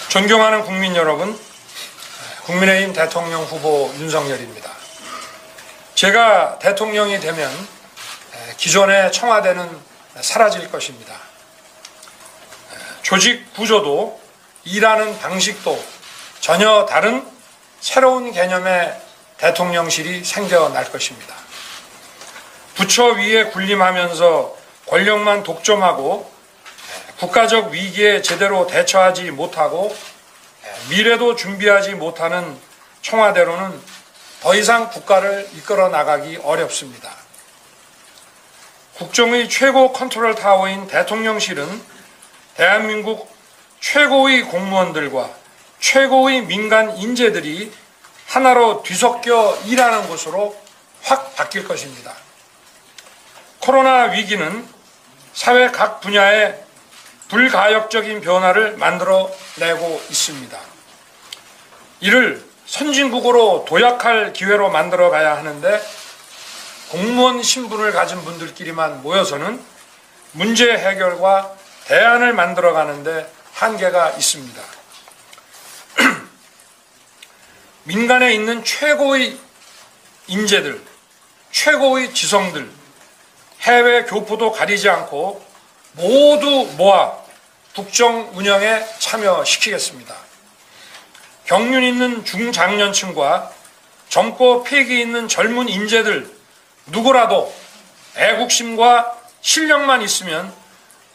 존경하는 국민 여러분, 국민의힘 대통령 후보 윤석열입니다. 제가 대통령이 되면 기존의 청와대는 사라질 것입니다. 조직 구조도 일하는 방식도 전혀 다른 새로운 개념의 대통령실이 생겨날 것입니다. 부처 위에 군림하면서 권력만 독점하고 국가적 위기에 제대로 대처하지 못하고 미래도 준비하지 못하는 청와대로는 더 이상 국가를 이끌어 나가기 어렵습니다. 국정의 최고 컨트롤 타워인 대통령실은 대한민국 최고의 공무원들과 최고의 민간 인재들이 하나로 뒤섞여 일하는 곳으로 확 바뀔 것입니다. 코로나 위기는 사회 각 분야에 불가역적인 변화를 만들어내고 있습니다. 이를 선진국으로 도약할 기회로 만들어가야 하는데 공무원 신분을 가진 분들끼리만 모여서는 문제 해결과 대안을 만들어가는데 한계가 있습니다. 민간에 있는 최고의 인재들, 최고의 지성들, 해외 교포도 가리지 않고 모두 모아 국정 운영에 참여시키겠습니다. 경륜 있는 중장년층과 젊고 패기 있는 젊은 인재들 누구라도 애국심과 실력만 있으면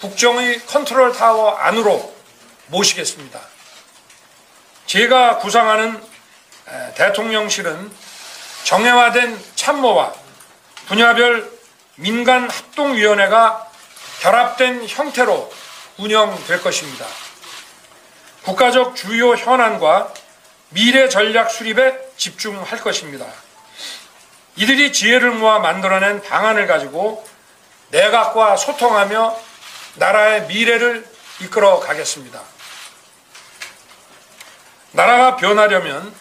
국정의 컨트롤 타워 안으로 모시겠습니다. 제가 구상하는 대통령실은 정형화된 참모와 분야별 민간 합동위원회가 결합된 형태로 운영될 것입니다. 국가적 주요 현안과 미래 전략 수립에 집중할 것입니다. 이들이 지혜를 모아 만들어낸 방안을 가지고 내각과 소통하며 나라의 미래를 이끌어 가겠습니다. 나라가 변하려면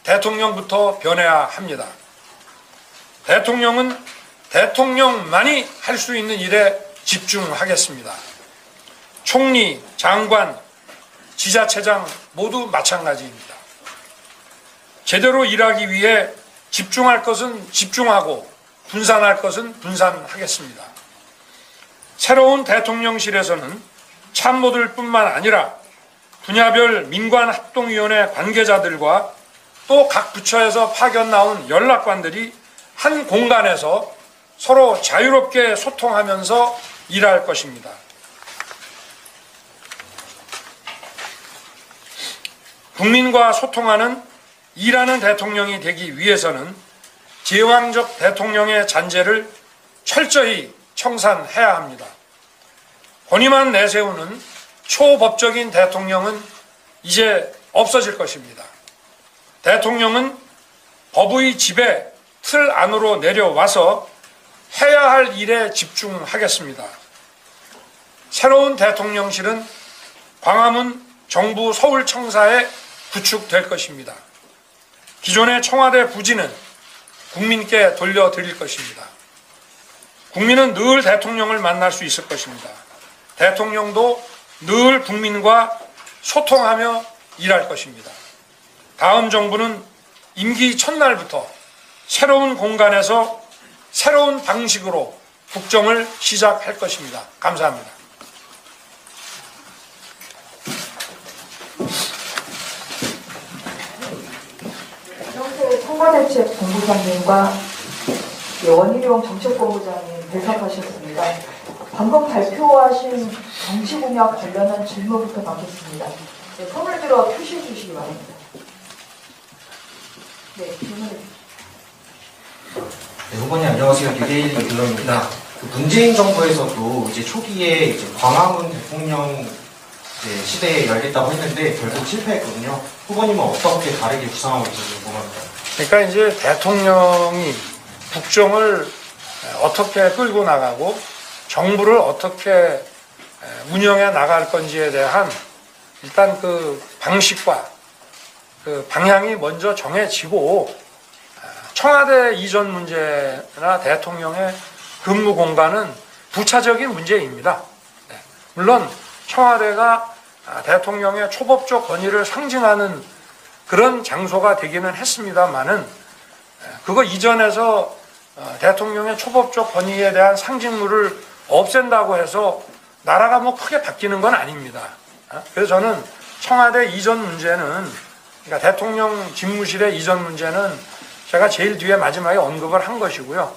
대통령부터 변해야 합니다. 대통령은 대통령만이 할 수 있는 일에 집중하겠습니다. 총리, 장관, 지자체장 모두 마찬가지입니다. 제대로 일하기 위해 집중할 것은 집중하고 분산할 것은 분산하겠습니다. 새로운 대통령실에서는 참모들 뿐만 아니라 분야별 민관합동위원회 관계자들과 또 각 부처에서 파견 나온 연락관들이 한 공간에서 서로 자유롭게 소통하면서 일할 것입니다. 국민과 소통하는 일하는 대통령이 되기 위해서는 제왕적 대통령의 잔재를 철저히 청산해야 합니다. 권위만 내세우는 초법적인 대통령은 이제 없어질 것입니다. 대통령은 법의 지배, 틀 안으로 내려와서 해야 할 일에 집중하겠습니다. 새로운 대통령실은 광화문 정부 서울청사에 구축될 것입니다. 기존의 청와대 부지는 국민께 돌려드릴 것입니다. 국민은 늘 대통령을 만날 수 있을 것입니다. 대통령도 늘 국민과 소통하며 일할 것입니다. 다음 정부는 임기 첫날부터 새로운 공간에서 새로운 방식으로 국정을 시작할 것입니다. 감사합니다. 이정세 청와대책본부장님과 원희룡 정책본부장님 배석하셨습니다. 방금 발표하신 정치공약 관련한 질문부터 받겠습니다. 네, 손을 들어 표시해 주시기 바랍니다. 네, 질문해 주십시오. 네, 후보님 안녕하세요. 뉴데일리 빌런입니다. 문재인 정부에서도 이제 초기에 이제 광화문 대통령 시대에 열겠다고 했는데 결국 실패했거든요. 후보님은 어떻게 다르게 구상하고 계신지 궁금합니다. 그러니까 이제 대통령이 국정을 어떻게 끌고 나가고 정부를 어떻게 운영해 나갈 건지에 대한 일단 그 방식과 그 방향이 먼저 정해지고 청와대 이전 문제나 대통령의 근무 공간은 부차적인 문제입니다. 물론 청와대가 대통령의 초법적 권위를 상징하는 그런 장소가 되기는 했습니다만은 그거 이전에서 대통령의 초법적 권위에 대한 상징물을 없앤다고 해서 나라가 뭐 크게 바뀌는 건 아닙니다. 그래서 저는 청와대 이전 문제는, 그러니까 대통령 집무실의 이전 문제는 제가 제일 뒤에 마지막에 언급을 한 것이고요.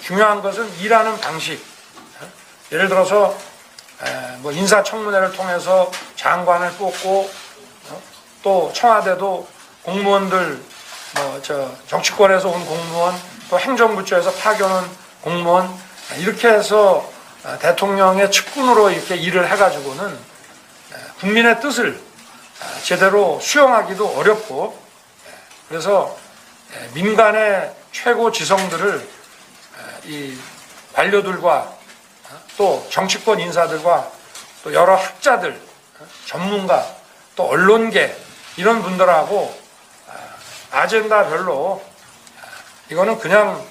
중요한 것은 일하는 방식. 예를 들어서 뭐 인사청문회를 통해서 장관을 뽑고 또 청와대도 공무원들 정치권에서 온 공무원 또 행정부 쪽에서 파견온 공무원 이렇게 해서 대통령의 측근으로 이렇게 일을 해가지고는 국민의 뜻을 제대로 수용하기도 어렵고 그래서 민간의 최고 지성들을 이 관료들과 또 정치권 인사들과 또 여러 학자들, 전문가, 또 언론계 이런 분들하고 아젠다별로 이거는 그냥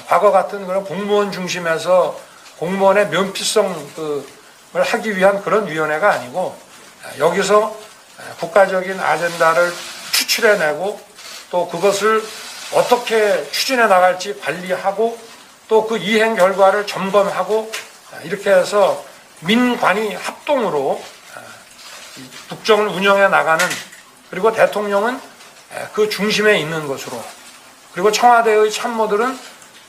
과거 같은 그런 공무원 중심에서 공무원의 면피성을 하기 위한 그런 위원회가 아니고 여기서 국가적인 아젠다를 추출해내고 또 그것을 어떻게 추진해 나갈지 관리하고 또 그 이행 결과를 점검하고 이렇게 해서 민관이 합동으로 국정을 운영해 나가는 그리고 대통령은 그 중심에 있는 것으로 그리고 청와대의 참모들은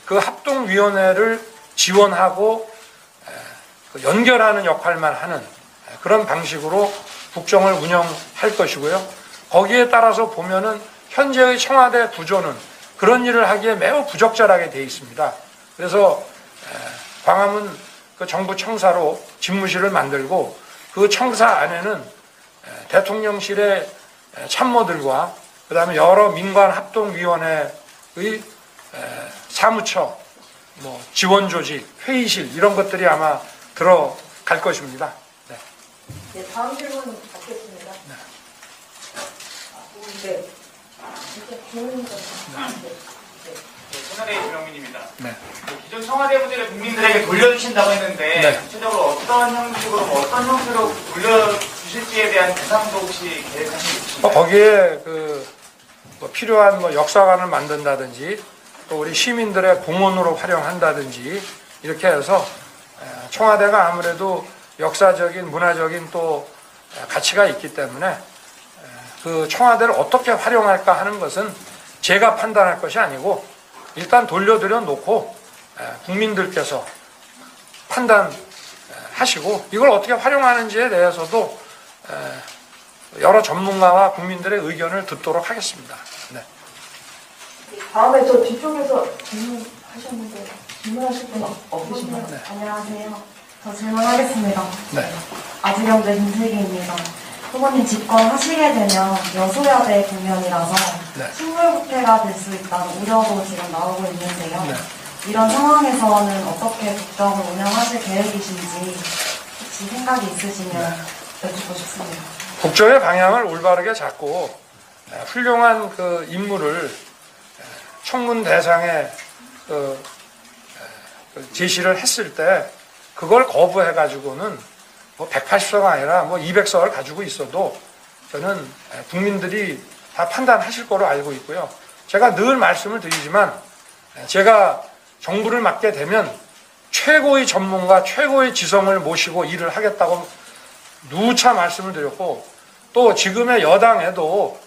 그 합동위원회를 지원하고 연결하는 역할만 하는 그런 방식으로 국정을 운영할 것이고요. 거기에 따라서 보면은 현재의 청와대 구조는 그런 일을 하기에 매우 부적절하게 되어 있습니다. 그래서 광화문 그 정부 청사로 집무실을 만들고 그 청사 안에는 대통령실의 참모들과 그 다음에 여러 민관 합동위원회의 사무처, 뭐 지원조직, 회의실 이런 것들이 아마 들어갈 것입니다. 네. 네, 다음 질문 받겠습니다. 네. 네. 이제 질문 좀. 청와대 유명민입니다. 네. 기존 청와대 부지를 국민들에게 돌려주신다고 했는데 네. 구체적으로 어떤 형식으로 어떤 형태로 돌려주실지에 대한 계산도 혹시 계획하신 게 있으신가요? 거기에 뭐 필요한 뭐 역사관을 만든다든지 또 우리 시민들의 공원으로 활용한다든지 이렇게 해서 청와대가 아무래도 역사적인 문화적인 또 가치가 있기 때문에 그 청와대를 어떻게 활용할까 하는 것은 제가 판단할 것이 아니고 일단 돌려드려 놓고 국민들께서 판단하시고 이걸 어떻게 활용하는지에 대해서도 여러 전문가와 국민들의 의견을 듣도록 하겠습니다. 네. 다음에 저 뒤쪽에서 질문하셨는데 질문하실 분 없으신가요? 네. 안녕하세요. 저 질문하겠습니다. 네. 아직영대 김슬기입니다. 후보님 집권하시게 되면 여소야대 국면이라서 네. 식물부패가 될 수 있다는 우려도 지금 나오고 있는데요. 네. 이런 상황에서는 어떻게 국정을 운영하실 계획이신지 혹시 생각이 있으시면 여쭙고 싶습니다. 국정의 방향을 올바르게 잡고 훌륭한 그 인물을 청문 대상에 제시를 했을 때 그걸 거부해 가지고는 뭐 180석가 아니라 뭐 200석을 가지고 있어도 저는 국민들이 다 판단하실 거로 알고 있고요. 제가 늘 말씀을 드리지만 제가 정부를 맡게 되면 최고의 전문가, 최고의 지성을 모시고 일을 하겠다고 누차 말씀을 드렸고 또 지금의 여당에도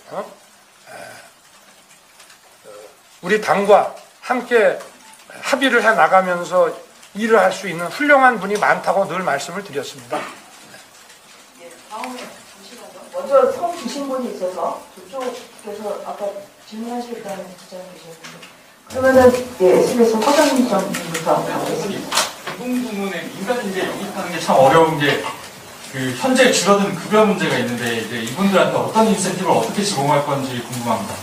우리 당과 함께 합의를 해 나가면서 일을 할 수 있는 훌륭한 분이 많다고 늘 말씀을 드렸습니다. 다음에 잠시만요. 먼저 손 주신 분이 있어서 저쪽에서 아까 질문하실 때는 기자님 계셨는데 그러면은 SBS 허정점부터 가겠습니다. 이 부분에 민간 이제 영입하는 게 참 어려운 게 그 현재 줄어든 급여 문제가 있는데 이제 이분들한테 어떤 인센티브를 어떻게 제공할 건지 궁금합니다.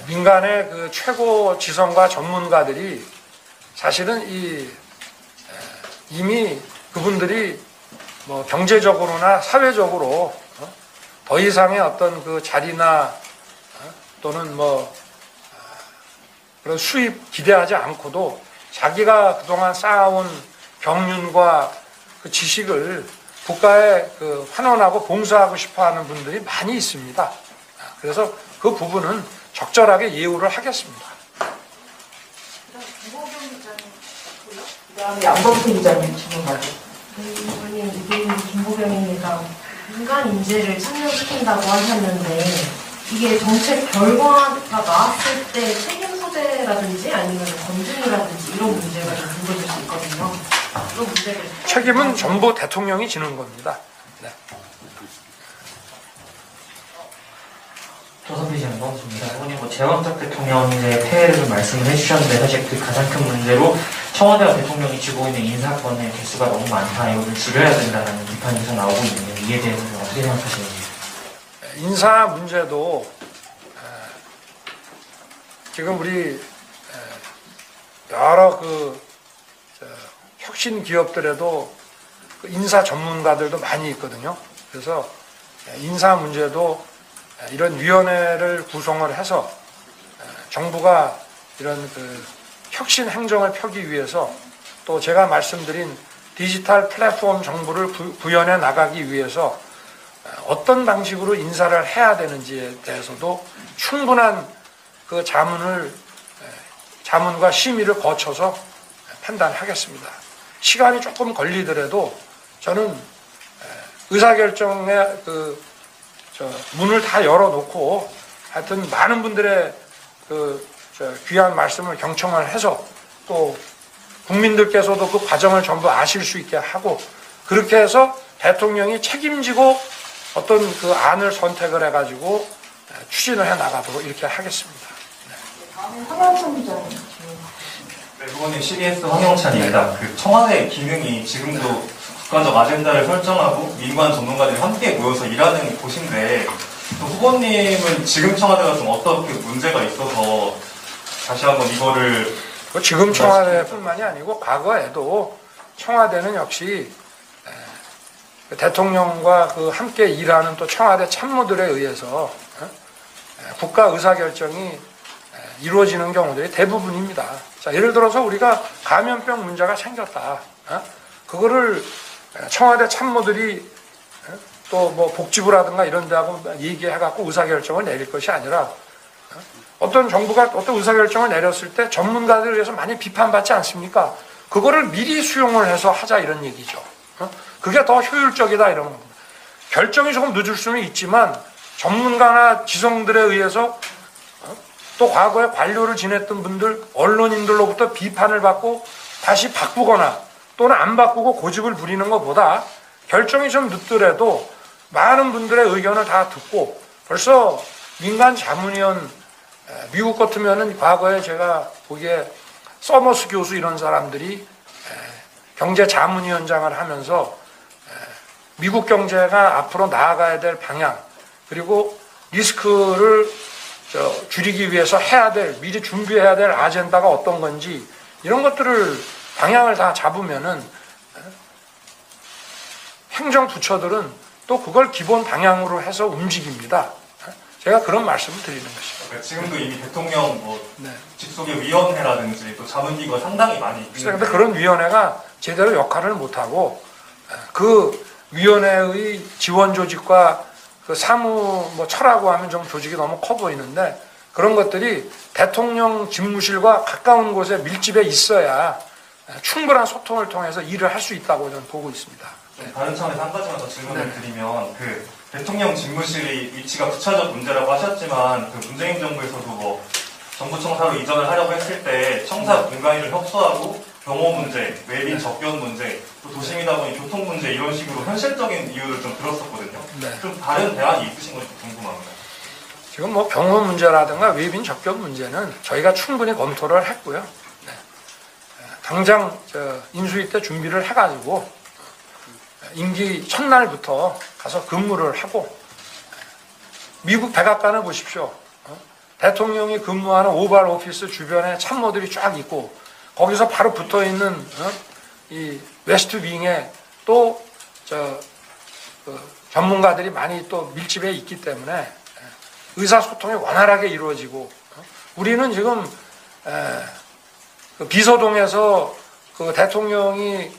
민간의 그 최고 지성과 전문가들이 사실은 이미 그분들이 뭐 경제적으로나 사회적으로 더 이상의 어떤 그 자리나 또는 뭐 그런 수입 기대하지 않고도 자기가 그동안 쌓아온 경륜과 그 지식을 국가에 그 환원하고 봉사하고 싶어하는 분들이 많이 있습니다. 그래서 그 부분은 적절하게 예우를 하겠습니다. 그다음에 양범태 기자님 질문 받고. 의원님, 이게 김보경입니다. 민간 인재를 참여시킨다고 하셨는데 이게 정책 결과가 나왔을 때 책임 소재라든지 아니면 검증이라든지 이런 문제가 좀 불거질 수 있거든요. 그런 문제를 책임은 전부 대통령이 지는 겁니다. 네. 조선비 장관입니다. 의원님, 재원탁 대통령의 폐해를 말씀을 해주셨는데 사실 그 가장 큰 문제로 청와대와 대통령이 쥐고 있는 인사권의 개수가 너무 많다. 이거를 줄여야 된다는 비판이 계속 나오고 있는데 이에 대해서는 어떻게 생각하시는지? 인사 문제도 지금 우리 여러 혁신 기업들에도 그 인사 전문가들도 많이 있거든요. 그래서 인사 문제도 이런 위원회를 구성을 해서 정부가 이런 그 혁신 행정을 펴기 위해서 또 제가 말씀드린 디지털 플랫폼 정부를 구현해 나가기 위해서 어떤 방식으로 인사를 해야 되는지에 대해서도 충분한 그 자문과 심의를 거쳐서 판단하겠습니다. 시간이 조금 걸리더라도 저는 의사결정의 문을 다 열어놓고 하여튼 많은 분들의 귀한 말씀을 경청을 해서 또 국민들께서도 그 과정을 전부 아실 수 있게 하고 그렇게 해서 대통령이 책임지고 어떤 그 안을 선택을 해가지고 추진을 해 나가도록 이렇게 하겠습니다. 다음에 황영찬 기자님 질문. 네, 의원님 CBS 황영찬입니다. 그 청와대 기능이 지금도 국가적 아젠다를 설정하고 민관 전문가들이 함께 모여서 일하는 곳인데 후보님은 지금 청와대가 좀 어떻게 문제가 있어서 다시 한번 이거를 지금 청와대뿐만이 아니고 과거에도 청와대는 역시 대통령과 그 함께 일하는 또 청와대 참모들에 의해서 국가 의사결정이 이루어지는 경우들이 대부분입니다. 자, 예를 들어서 우리가 감염병 문제가 생겼다. 그거를 청와대 참모들이 또 뭐 복지부라든가 이런 데하고 얘기해갖고 의사결정을 내릴 것이 아니라 어떤 정부가 어떤 의사결정을 내렸을 때 전문가들에 의해서 많이 비판받지 않습니까? 그거를 미리 수용을 해서 하자 이런 얘기죠. 그게 더 효율적이다 이런 겁니다. 결정이 조금 늦을 수는 있지만 전문가나 지성들에 의해서 또 과거에 관료를 지냈던 분들, 언론인들로부터 비판을 받고 다시 바꾸거나 또는 안 바꾸고 고집을 부리는 것보다 결정이 좀 늦더라도 많은 분들의 의견을 다 듣고 벌써 민간 자문위원 미국 같으면은 과거에 제가 보기에 서머스 교수 이런 사람들이 경제 자문위원장을 하면서 미국 경제가 앞으로 나아가야 될 방향 그리고 리스크를 줄이기 위해서 해야 될 미리 준비해야 될 아젠다가 어떤 건지 이런 것들을 방향을 다 잡으면은 행정부처들은 또 그걸 기본 방향으로 해서 움직입니다. 제가 그런 말씀을 드리는 것입니다. 그러니까 지금도 이미 대통령 직속의 위원회라든지 또 자문기구가 상당히 많이 있는데 그런데 그런 위원회가 제대로 역할을 못하고 그 위원회의 지원 조직과 그 사무 처라고 하면 좀 조직이 너무 커 보이는데 그런 것들이 대통령 집무실과 가까운 곳에 밀집해 있어야 충분한 소통을 통해서 일을 할 수 있다고 저는 보고 있습니다. 네. 다른 차원에서 한 가지만 더 질문을 드리면 그 대통령 집무실의 위치가 부차적 문제라고 하셨지만 그 문재인 정부에서도 뭐 정부 청사로 이전을 하려고 했을 때 청사 공간을 협소하고 경호 문제, 외빈 접견 문제, 또 도심이다 보니 교통 문제 이런 식으로 현실적인 이유를 좀 들었었거든요. 네. 좀 다른 대안이 있으신 건지 궁금합니다. 지금 뭐 경호 문제라든가 외빈 접견 문제는 저희가 충분히 검토를 했고요. 네. 당장 인수위 때 준비를 해가지고 임기 첫날부터 가서 근무를 하고 미국 백악관을 보십시오. 대통령이 근무하는 오발 오피스 주변에 참모들이 쫙 있고 거기서 바로 붙어 있는 이 웨스트 윙에 또 전문가들이 많이 또 밀집해 있기 때문에 의사소통이 원활하게 이루어지고 우리는 지금 그 비서동에서 그 대통령이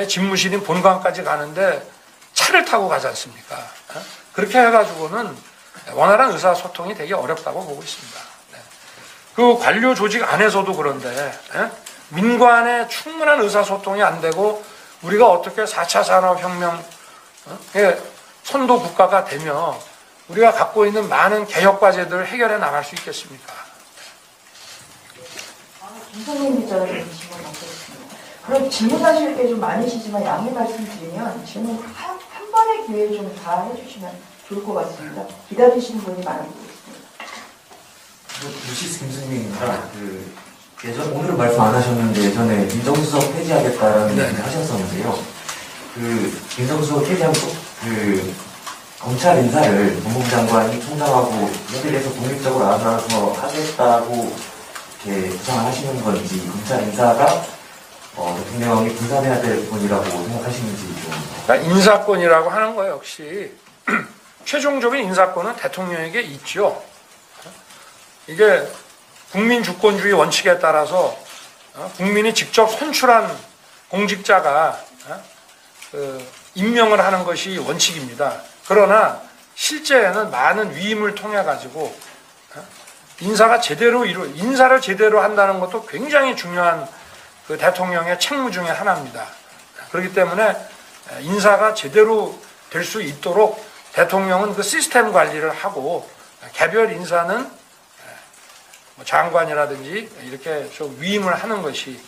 집무실인 본관까지 가는데 차를 타고 가지 않습니까? 그렇게 해가지고는 원활한 의사소통이 되게 어렵다고 보고 있습니다. 그 관료 조직 안에서도 그런데 민관의 충분한 의사소통이 안 되고 우리가 어떻게 4차 산업혁명의 선도 국가가 되며 우리가 갖고 있는 많은 개혁 과제들을 해결해 나갈 수 있겠습니까? 김성민 기자님 질문 받겠습니다. 그럼 질문하실 게 좀 많으시지만 양해 말씀드리면 질문 한 번의 기회에 좀 다 해주시면 좋을 것 같습니다. 기다리시는 분이 많은 것 같습니다. 유시스 김승민입니다. 예전 오늘은 말씀 안 하셨는데 예전에 민정수석 폐지하겠다라는 얘기를 하셨었는데요. 민정수석 폐지하면 검찰 인사를 법무부 장관이 총장하고 이에 대해서 독립적으로 알아서 하겠다고 이렇게 구상을 하시는 건지, 검찰 인사가 대통령이 분산해야 될 부분이라고 생각하시는지 좀. 그러니까 인사권이라고 하는 거 역시 최종적인 인사권은 대통령에게 있죠. 이게 국민 주권주의 원칙에 따라서 국민이 직접 선출한 공직자가 임명을 하는 것이 원칙입니다. 그러나 실제에는 많은 위임을 통해 가지고 인사를 제대로 한다는 것도 굉장히 중요한 그 대통령의 책무 중에 하나입니다. 그렇기 때문에 인사가 제대로 될 수 있도록 대통령은 그 시스템 관리를 하고 개별 인사는 장관이라든지 이렇게 좀 위임을 하는 것이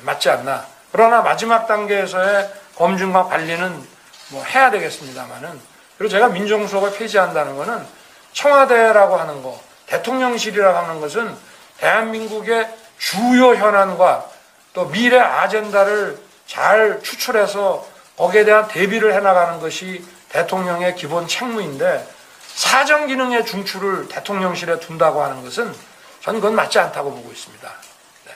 맞지 않나. 그러나 마지막 단계에서의 검증과 관리는 뭐 해야 되겠습니다만은, 그리고 제가 민정수석을 폐지한다는 것은 청와대라고 하는 거, 대통령실이라고 하는 것은 대한민국의 주요 현안과 또 미래 아젠다를 잘 추출해서 거기에 대한 대비를 해나가는 것이 대통령의 기본 책무인데, 사정 기능의 중추를 대통령실에 둔다고 하는 것은 저는 그건 맞지 않다고 보고 있습니다. 네.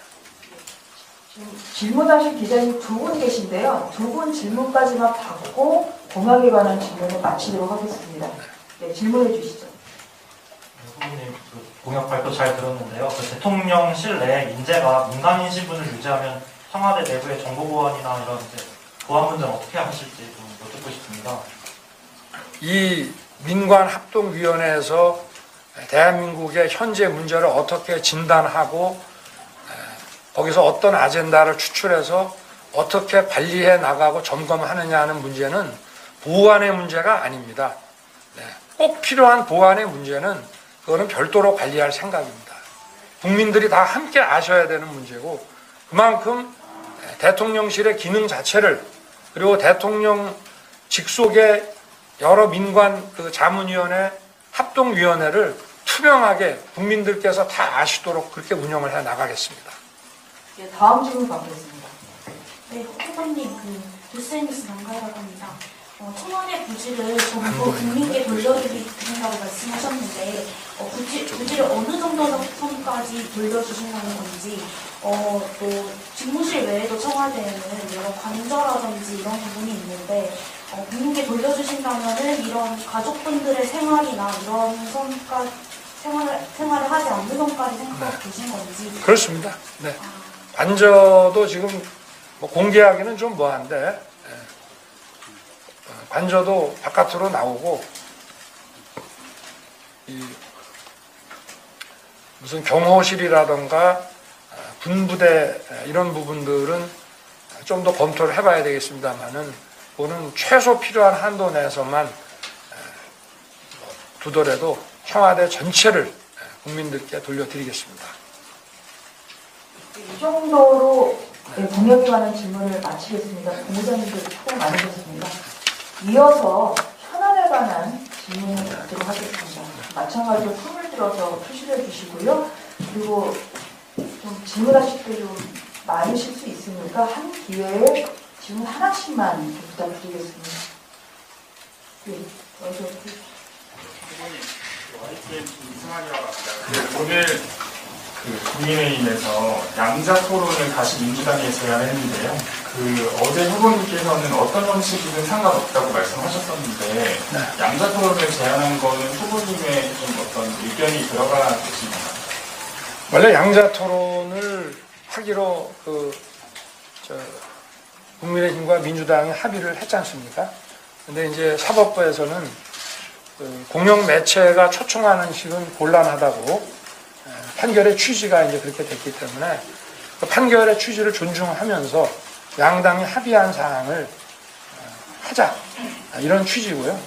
지금 질문하실 기자님 두 분 계신데요. 두 분 질문까지만 받고 공약에 관한 질문을 마치도록 하겠습니다. 네, 질문해 주시죠. 후보님, 공약 발표 잘 들었는데요. 대통령실 내 인재가 민간인 신분을 유지하면 청와대 내부의 정보 보안이나 이런 보안 문제는 어떻게 하실지 좀 여쭙고 싶습니다. 이 민관합동위원회에서 대한민국의 현재 문제를 어떻게 진단하고 거기서 어떤 아젠다를 추출해서 어떻게 관리해 나가고 점검하느냐 하는 문제는 보안의 문제가 아닙니다. 꼭 필요한 보안의 문제는 그거는 별도로 관리할 생각입니다. 국민들이 다 함께 아셔야 되는 문제고, 그만큼 대통령실의 기능 자체를, 그리고 대통령 직속의 여러 민관 그 자문위원회, 합동위원회를 투명하게 국민들께서 다 아시도록 그렇게 운영을 해 나가겠습니다. 네, 다음 질문 받겠습니다. 네, 후보님, 뉴스NBC 남가희라고 합니다. 청와대 부지를 전부 국민께 돌려드린다고 말씀하셨는데, 부지를 어느 정도 선까지 돌려주신다는 건지, 또 집무실 외에도 청와대에는 여러 관저라든지 이런 부분이 있는데, 국민께 돌려주신다면은 이런 가족분들의 생활이나 이런 선까지 생활을 하지 않는 선까지 생각하고 계신 건지. 그렇습니다. 네. 관저도 지금 뭐 공개하기는 좀 뭐한데, 관저도 바깥으로 나오고, 무슨 경호실이라던가 군부대 이런 부분들은 좀 더 검토를 해봐야 되겠습니다만은, 그거는 최소 필요한 한도 내에서만 두더라도 청와대 전체를 국민들께 돌려드리겠습니다. 이 정도로 공약에 관한 질문을 마치겠습니다. 공무장님들 수고 많으셨습니다. 이어서 현안에 관한 질문을 받도록 하겠습니다. 마찬가지로 손을 들어서 표시를 해주시고요. 그리고 좀 질문하실 때 좀 많으실 수 있으니까 한 기회에 질문 하나씩만 부탁드리겠습니다. 네, 어서 오늘 국민의힘에서 양자 토론을 다시 민주당에 제안을 했는데요. 어제 후보님께서는 어떤 형식이든 상관없다고 말씀하셨었는데, 양자 토론을 제안한 거는 후보님의 좀 어떤 의견이 들어가 계십니까? 원래 양자 토론을 하기로 국민의힘과 민주당이 합의를 했지 않습니까? 근데 이제 사법부에서는 그 공영 매체가 초청하는 식은 곤란하다고 판결의 취지가 이제 그렇게 됐기 때문에 그 판결의 취지를 존중하면서 양당이 합의한 사항을 하자, 이런 취지고요.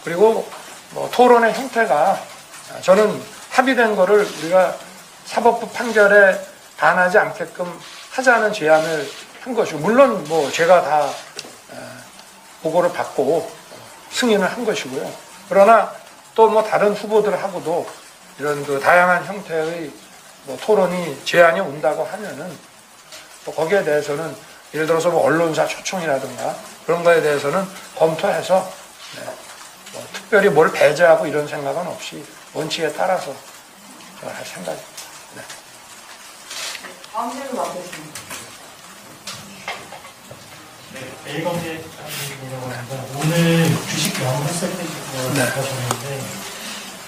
그리고 뭐 토론의 형태가 저는 합의된 거를 우리가 사법부 판결에 반하지 않게끔 하자는 제안을 한 것이고, 물론 뭐 제가 다 보고를 받고 승인을 한 것이고요. 그러나 또 뭐 다른 후보들하고도 이런 그 다양한 형태의 뭐 토론이 제안이 온다고 하면은 또 거기에 대해서는 예를 들어서 뭐 언론사 초청이라든가 그런 거에 대해서는 검토해서 뭐 특별히 뭘 배제하고 이런 생각은 없이 원칙에 따라서 할 생각입니다. 네. 다음 질문 받겠습니다. 네, A검사님이라고 합니다. 오늘 주식 양도세 폐지를 하셨는데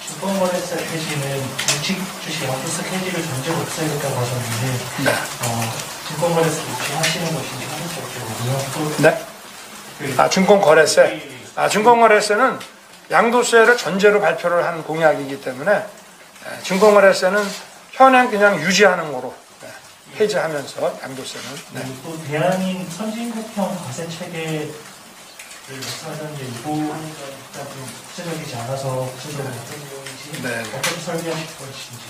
증권거래세 폐지는 공식 주식 양도세 폐지를 전제로 없애겠다고 하셨는데 증권거래세 유지하시는 것인지 한번 여쭤보고요. 네? 증권거래세. 증권거래세는 양도세를 전제로 발표를 한 공약이기 때문에 증권거래세는 현행 그냥 유지하는 거로 폐지하면서 양도세는. 또 대한인 선진국형 과세 체계를 말씀하셨는데 이거가 좀 구체적이지 않아서 구체적으로 어떤 내용인지 어떻게 설계하실 것인지.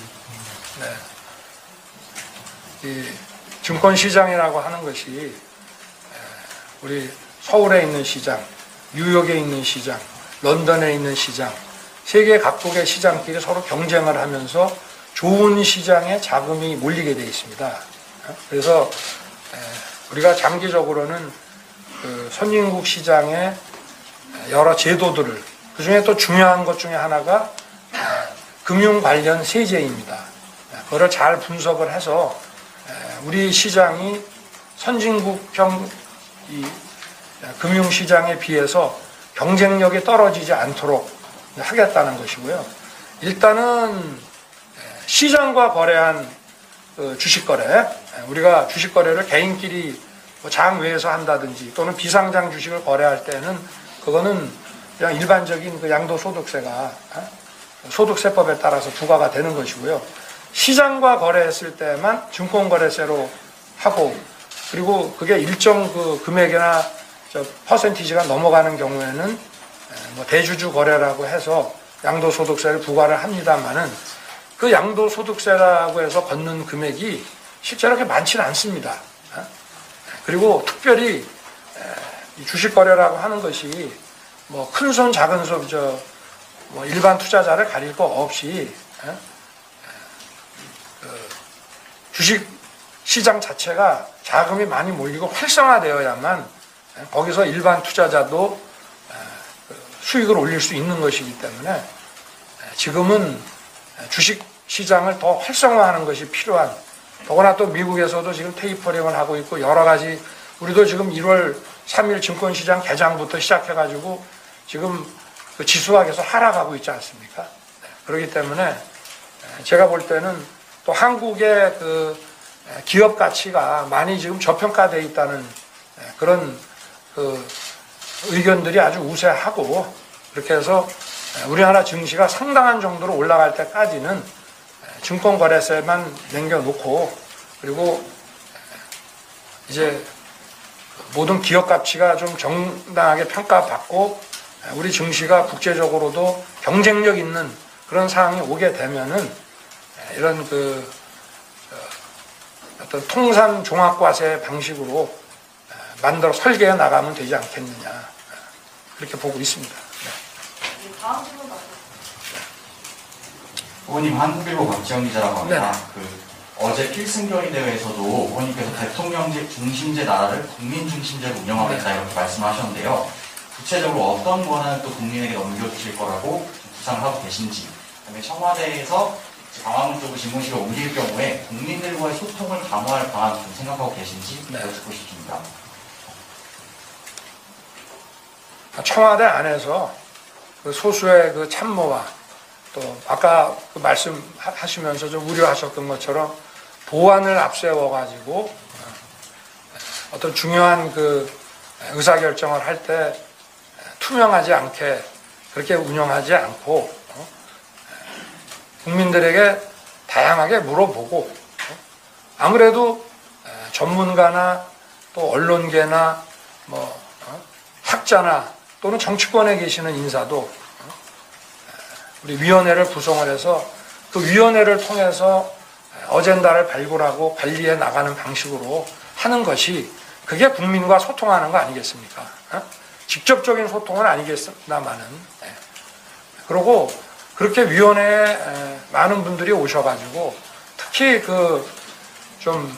이 증권시장이라고 하는 것이 우리 서울에 있는 시장, 뉴욕에 있는 시장, 런던에 있는 시장, 세계 각국의 시장끼리 서로 경쟁을 하면서 좋은 시장에 자금이 몰리게 되어 있습니다. 그래서 우리가 장기적으로는 그 선진국 시장의 여러 제도들을, 그 중에 또 중요한 것 중에 하나가 금융 관련 세제입니다. 그거를 잘 분석을 해서 우리 시장이 선진국형 이 금융시장에 비해서 경쟁력이 떨어지지 않도록 하겠다는 것이고요. 일단은 시장과 거래한 주식거래, 우리가 주식거래를 개인끼리 장외에서 한다든지 또는 비상장 주식을 거래할 때는 그거는 그냥 일반적인 그 양도소득세가 소득세법에 따라서 부과가 되는 것이고요. 시장과 거래했을 때만 증권거래세로 하고, 그리고 그게 일정 그 금액이나 퍼센티지가 넘어가는 경우에는 뭐 대주주 거래라고 해서 양도소득세를 부과를 합니다만은 그 양도소득세라고 해서 걷는 금액이 실제로 그렇게 많지는 않습니다. 그리고 특별히 주식거래라고 하는 것이 뭐 큰 손 작은 손 뭐 일반 투자자를 가릴 거 없이 주식 시장 자체가 자금이 많이 몰리고 활성화되어야만 거기서 일반 투자자도 수익을 올릴 수 있는 것이기 때문에 지금은 주식 시장을 더 활성화하는 것이 필요한, 더구나 또 미국에서도 지금 테이퍼링을 하고 있고 여러 가지, 우리도 지금 1월 3일 증권시장 개장부터 시작해가지고 지금 그 지수가 계속 하락하고 있지 않습니까? 그렇기 때문에 제가 볼 때는 또 한국의 그 기업 가치가 많이 지금 저평가되어 있다는 그런 그 의견들이 아주 우세하고, 그렇게 해서 우리나라 증시가 상당한 정도로 올라갈 때까지는 증권거래세만 남겨놓고, 그리고 이제 모든 기업 가치가 좀 정당하게 평가받고 우리 증시가 국제적으로도 경쟁력 있는 그런 상황이 오게 되면은 이런 그 어떤 통산 종합과세 방식으로 만들어 설계해 나가면 되지 않겠느냐, 그렇게 보고 있습니다. 다음 질문 받겠습니다. 후보님, 한국일보 박지영 기자라고 합니다. 네. 어제 필승결의 대회에서도 후보님께서 대통령제 중심제 나라를 국민 중심제로 운영하겠다 이렇게 말씀하셨는데요. 구체적으로 어떤 권한을 또 국민에게 넘겨주실 거라고 구상을 하고 계신지, 그다음에 청와대에서 광화문 쪽으로 집무실을 옮길 경우에 국민들과의 소통을 강화할 방안을 좀 생각하고 계신지 여쭙고 싶습니다. 청와대 안에서 그 소수의 그 참모와 또 아까 그 말씀하시면서 좀 우려하셨던 것처럼 보안을 앞세워가지고 어떤 중요한 그 의사결정을 할 때 투명하지 않게 그렇게 운영하지 않고 국민들에게 다양하게 물어보고 아무래도 전문가나 또 언론계나 뭐 학자나 또는 정치권에 계시는 인사도 우리 위원회를 구성을 해서 그 위원회를 통해서 어젠다를 발굴하고 관리해 나가는 방식으로 하는 것이 그게 국민과 소통하는 거 아니겠습니까? 직접적인 소통은 아니겠습니다만은. 그리고 그렇게 위원회에 많은 분들이 오셔가지고 특히 그 좀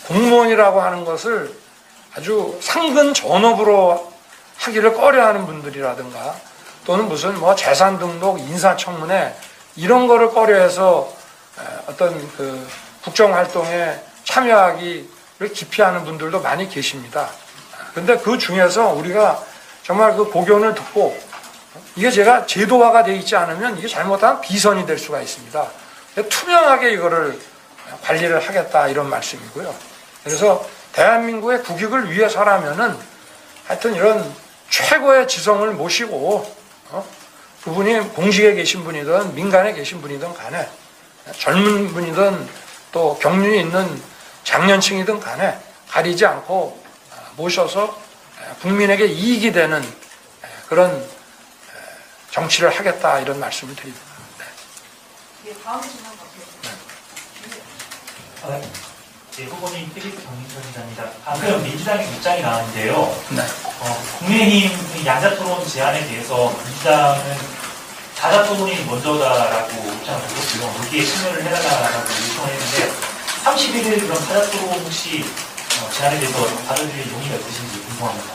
공무원이라고 하는 것을 아주 상근 전업으로 하기를 꺼려하는 분들이라든가 또는 무슨 뭐 재산 등록, 인사청문회 이런 거를 꺼려해서 어떤 그 국정 활동에 참여하기를 기피하는 분들도 많이 계십니다. 근데 그 중에서 우리가 정말 그 고견을 듣고 이게 제가 제도화가 되어 있지 않으면 이게 잘못하면 비선이 될 수가 있습니다. 투명하게 이거를 관리를 하겠다 이런 말씀이고요. 그래서 대한민국의 국익을 위해서라면은 하여튼 이런 최고의 지성을 모시고 그분이 공직에 계신 분이든 민간에 계신 분이든 간에 젊은 분이든 또 경륜이 있는 장년층이든 간에 가리지 않고 모셔서 국민에게 이익이 되는 그런 정치를 하겠다 이런 말씀을 드립니다. 네, 다음 질문 받겠습니다. 네, 후보님 필리프 정민철입니다. 방금 민주당의 입장이 나왔는데요. 네. 국민의힘 양자토론 제안에 대해서 민주당은 다자토론이 먼저다라고 입장을 줬고요. 여기에 참여를 해달라고 요청을 했는데 31일 그런 다자토론 혹시 제안에 대해서 받아들일 용의가 있으신지 궁금합니다.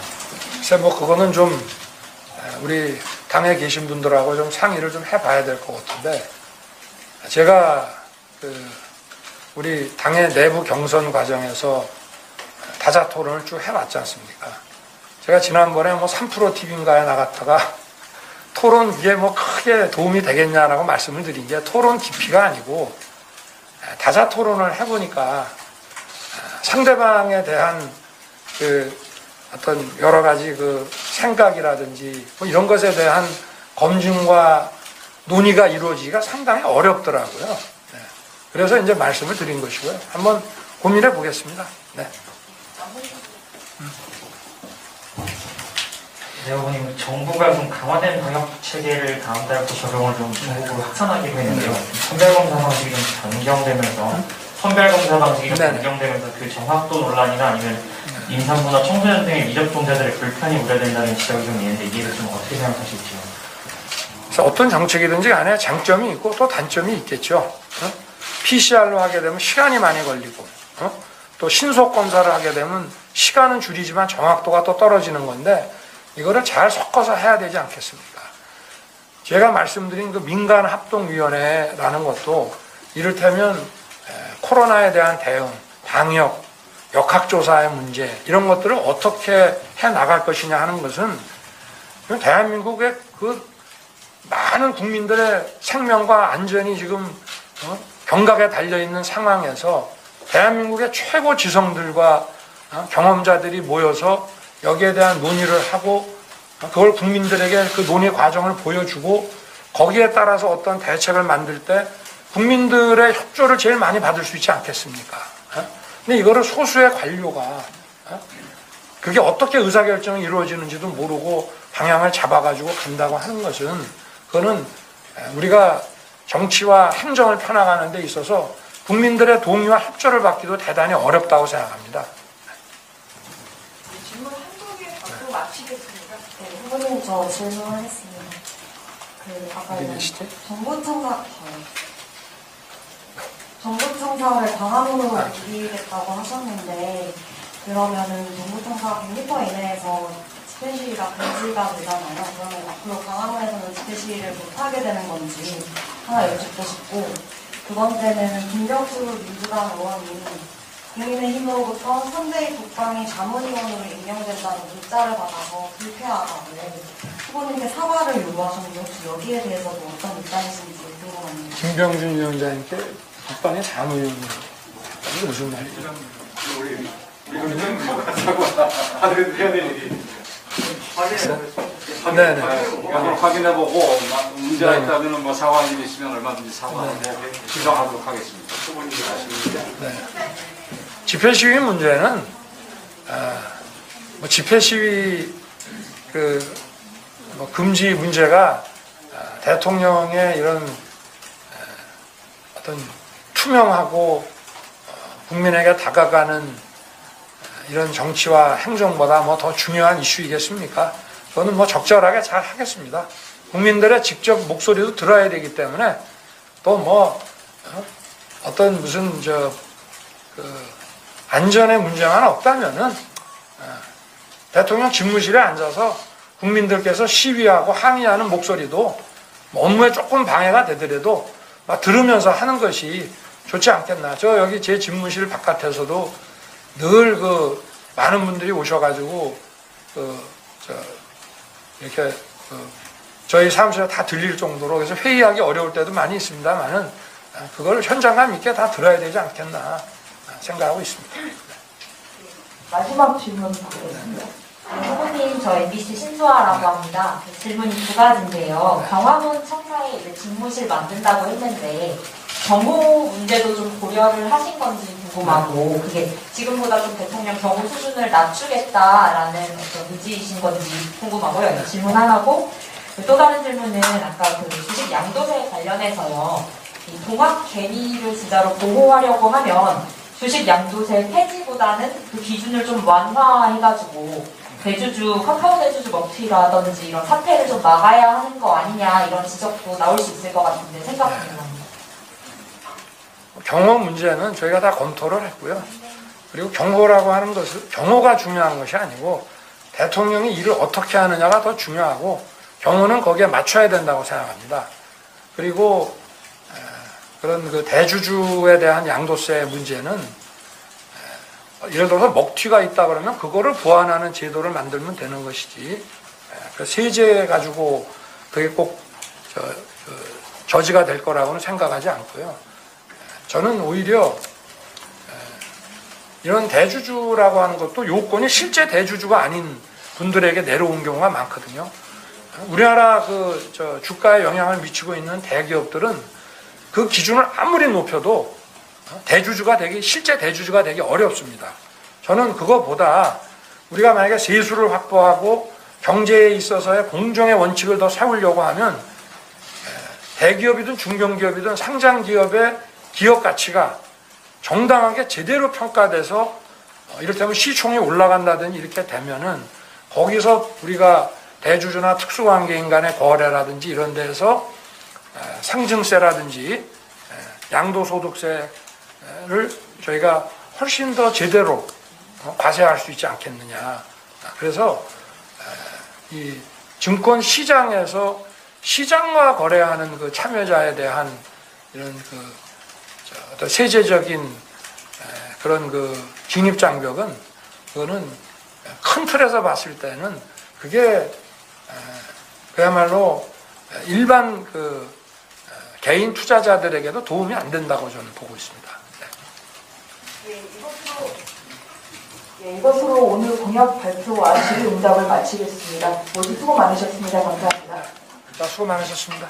글쎄 뭐 그거는 좀 우리 당에 계신 분들하고 좀 상의를 좀 해봐야 될 것 같은데 제가 우리 당의 내부 경선 과정에서 다자 토론을 쭉 해왔지 않습니까? 제가 지난번에 뭐 3프로 TV인가에 나갔다가 토론 이게 뭐 크게 도움이 되겠냐라고 말씀을 드린 게 토론 깊이가 아니고 다자 토론을 해보니까 상대방에 대한 그 어떤 여러 가지 그 생각이라든지 뭐 이런 것에 대한 검증과 논의가 이루어지기가 상당히 어렵더라고요. 그래서 이제 말씀을 드린 것이고요. 한번 고민해 보겠습니다. 네. 네, 후보님, 정부가 좀 강화된 방역 체계를 다음 달부터 적용을 좀 전국으로 확산하기로 했는데요. 선별검사 방식이 좀 변경되면서 그 정확도 논란이나 아니면 임산부나 청소년 등의 미접종자들의 불편이 우려된다는 지적이 좀 있는데 이게 좀 어떻게 생각하실지요? 그래서 어떤 정책이든지 간에 장점이 있고 또 단점이 있겠죠. PCR로 하게 되면 시간이 많이 걸리고 또 신속 검사를 하게 되면 시간은 줄이지만 정확도가 또 떨어지는 건데 이거를 잘 섞어서 해야 되지 않겠습니까? 제가 말씀드린 그 민간합동위원회라는 것도 이를테면 코로나에 대한 대응, 방역, 역학조사의 문제 이런 것들을 어떻게 해나갈 것이냐 하는 것은 대한민국의 그 많은 국민들의 생명과 안전이 지금 경각에 달려있는 상황에서 대한민국의 최고 지성들과 경험자들이 모여서 여기에 대한 논의를 하고 그걸 국민들에게 그 논의 과정을 보여주고 거기에 따라서 어떤 대책을 만들 때 국민들의 협조를 제일 많이 받을 수 있지 않겠습니까? 근데 이거를 소수의 관료가 그게 어떻게 의사결정이 이루어지는지도 모르고 방향을 잡아가지고 간다고 하는 것은 그거는 우리가 정치와 행정을 펴나가는 데 있어서 국민들의 동의와 협조를 받기도 대단히 어렵다고 생각합니다. 질문 한두 개 받고 마치겠습니다. 네, 후보님 저 질문을 했습니다. 아까 정부청사를 방안으로 줄이겠다고 하셨는데 그러면은 정부청사 100m 이내에서 집회 시위가 금지가 되잖아요. 그러면 앞으로 광화문에서는 집회 시위를 못하게 되는 건지 하나 여쭙고 싶고 두 번째는 김경수 민주당 의원이 국민의힘으로부터 선대위 국방위 자문위원으로 임명된다는 문자를 받아서 불쾌하다고 후보님께 사과를 요구하셨는데 혹시 여기에 대해서도 어떤 입장이신지 궁금합니다. 김병준 위원장님께 국방의 자문위원으로 이게 무슨 말이죠? 우리 사과하는 해야 될 일이 네네. 확인해보고 문제가 네네. 있다면 뭐 사과할 일이 있으면 얼마든지 사과하고 지정하도록 하겠습니다. 네. 집회 시위 문제는 뭐 집회 시위 뭐 금지 문제가 대통령의 이런 어떤 투명하고 국민에게 다가가는 이런 정치와 행정보다 뭐 더 중요한 이슈이겠습니까? 저는 뭐 적절하게 잘 하겠습니다. 국민들의 직접 목소리도 들어야 되기 때문에 또 뭐 어떤 무슨 안전의 문제만 없다면은 대통령 집무실에 앉아서 국민들께서 시위하고 항의하는 목소리도 업무에 조금 방해가 되더라도 막 들으면서 하는 것이 좋지 않겠나. 저 여기 제 집무실 바깥에서도 늘 많은 분들이 오셔가지고 이렇게 저희 사무실에 다 들릴 정도로 그래서 회의하기 어려울 때도 많이 있습니다만은 그걸 현장감 있게 다 들어야 되지 않겠나 생각하고 있습니다. 마지막 질문 받겠습니다. 후보님, 저 MBC 신수아라고 합니다. 질문이 두 가지인데요. 경화문 청사에 이제 집무실 만든다고 했는데 경호 문제도 좀 고려를 하신 건지 궁금하고 그게 지금보다 좀 대통령 경호 수준을 낮추겠다라는 어떤 의지이신 건지 궁금하고요. 질문 하나고 또 다른 질문은 아까 주식 양도세 관련해서요. 이 동학 개미를 진짜로 보호하려고 하면 주식 양도세 폐지보다는 그 기준을 좀 완화해가지고 대주주, 카카오 대주주 먹튀라든지 이런 사태를 좀 막아야 하는 거 아니냐 이런 지적도 나올 수 있을 것 같은데 생각 궁금합니다. 경호 문제는 저희가 다 검토를 했고요. 그리고 경호라고 하는 것은 경호가 중요한 것이 아니고 대통령이 일을 어떻게 하느냐가 더 중요하고 경호는 거기에 맞춰야 된다고 생각합니다. 그리고 그런 대주주에 대한 양도세 문제는 예를 들어서 먹튀가 있다 그러면 그거를 보완하는 제도를 만들면 되는 것이지 세제 가지고 그게 꼭 저지가 될 거라고는 생각하지 않고요. 저는 오히려 이런 대주주라고 하는 것도 요건이 실제 대주주가 아닌 분들에게 내려온 경우가 많거든요. 우리나라 주가에 영향을 미치고 있는 대기업들은 그 기준을 아무리 높여도 실제 대주주가 되기 어렵습니다. 저는 그거보다 우리가 만약에 세수를 확보하고 경제에 있어서의 공정의 원칙을 더 세우려고 하면 대기업이든 중견기업이든 상장기업의 기업 가치가 정당하게 제대로 평가돼서 이를테면 시총이 올라간다든지 이렇게 되면은 거기서 우리가 대주주나 특수관계인 간의 거래라든지 이런 데서 상증세라든지 양도소득세를 저희가 훨씬 더 제대로 과세할 수 있지 않겠느냐. 그래서 이 증권 시장에서 시장과 거래하는 그 참여자에 대한 이런 어떤 세제적인 그런 진입 장벽은 그거는 큰 틀에서 봤을 때는 그게 그야말로 일반 개인 투자자들에게도 도움이 안 된다고 저는 보고 있습니다. 이것으로 오늘 공약 발표와 질의응답을 마치겠습니다. 모두 수고 많으셨습니다. 감사합니다. 수고 많으셨습니다.